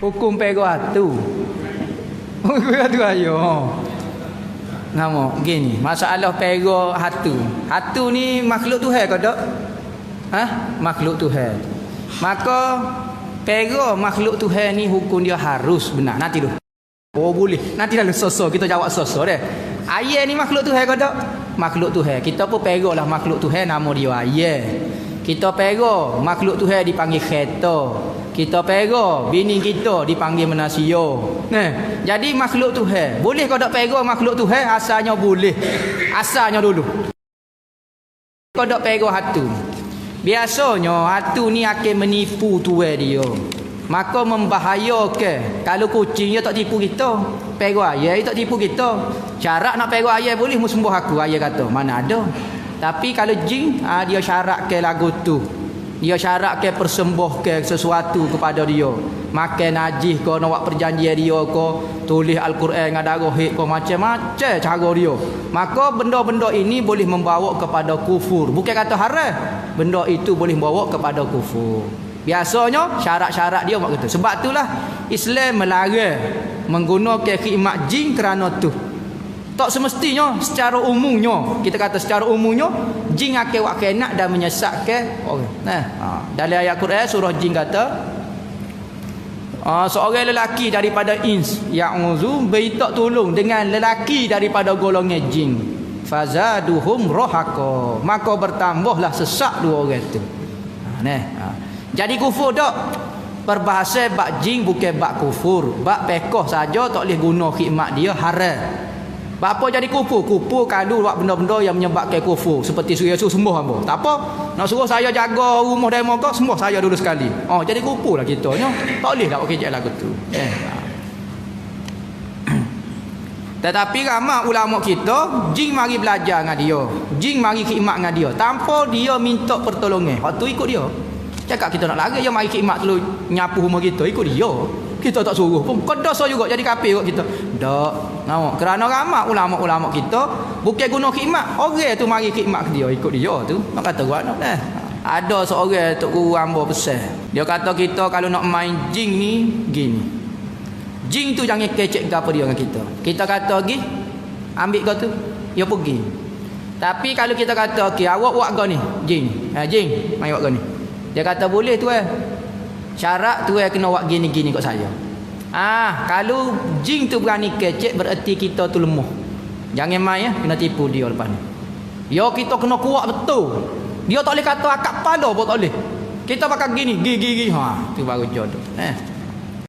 Hukum pego hatu. Hukum hatu ayo. Nama gini, masalah pego hatu. Hatu ni makhluk Tuhan ke tak? Makhluk Tuhan. Maka pego makhluk Tuhan ni hukum dia harus benar. Nanti tu. Oh boleh. Nanti dah sosok kita jawab sosok deh. Ayah ni makhluk Tuhan ke tak? Makhluk Tuhan. Kita pun pego lah makhluk Tuhan, nama dia ayah. Kita pego makhluk Tuhan dipanggil kereta. Kita pego bini kita dipanggil menasio. Nah, jadi makhluk Tuhan. Boleh kau tak pego makhluk Tuhan? Asalnya boleh. Asalnya dulu. Kau tak pego hatu. Biasanya hatu ni akan menipu tuan dia. Maka membahayakan. Kalau kucing dia tak tipu kita, pego ayah dia tak tipu kita. Syarat nak pego ayah boleh mu sembuh aku, ayah kata. Mana ada. Tapi kalau jin, dia syaratkan lagu tu. Dia syaratkan persembahkan sesuatu kepada dia. Makan najis ke, nak buat perjanjian dia ke, tulis Al-Quran dengan darah hik ke, macam-macam cara dia. Maka benda-benda ini boleh membawa kepada kufur. Bukan kata haram. Benda itu boleh membawa kepada kufur. Biasanya syarat-syarat dia buat gitu. Sebab itulah Islam melarang menggunakan khidmat jin kerana tu. Tak semestinya secara umumnya, kita kata secara umumnya jin akan buat kena dan menyesatkan orang. Dalam ayat Quran surah jin kata seorang lelaki daripada ins ya'uzu minta tolong dengan lelaki daripada golongan jin. Fazaduhum rohaka, maka bertambahlah sesak dua orang tu. Jadi kufur tak? Perbahasa bak jin bukan bak kufur. Bak pekoh saja tak boleh guna khidmat dia haram. Bak apa jadi kufur? Kufur kalau buat benda-benda yang menyebabkan kufur. Seperti suruh Yesus sembuh hamba. Tak apa. Nak suruh saya jaga rumah demo kau, sembuh saya dulu sekali. Jadi kufur lah kita. Tak boleh tak pakai lagu tu. Tetapi ramai ulama kita, jin mari belajar dengan dia. Jin mari khidmat dengan dia. Tanpa dia minta pertolongan. Waktu ikut dia. Cakap kita nak lari, dia mari khidmat dulu nyapu rumah kita. Ikut dia. Kita tak suruh pun. Kau dosa juga jadi kafir kot kita. Tak. Kerana ramai ulama-ulama kita bukan guna khidmat. Orang tu mari khidmat ke dia. Ikut dia tu. Nak kata buat nak dah. Ada seorang Tok Guru hamba besar. Dia kata kita kalau nak main jin ni gini. Jin tu jangan kecek ke apa dia dengan kita. Kita kata pergi ambil kau tu, dia pergi. Tapi kalau kita kata okey awak buat kau ni, jin. Jin, mai buat kau ni. Dia kata boleh tuan. Syarat tuan kena buat gini-gini kat saya. Kalau jin tu berani kecek bererti kita tu lemah. Jangan main kena tipu dia lepas ni. Ya kita kena kuat betul. Dia tak boleh kata akak kepala pun tak boleh. Kita pakai gini, gigi. Tu baru jodoh.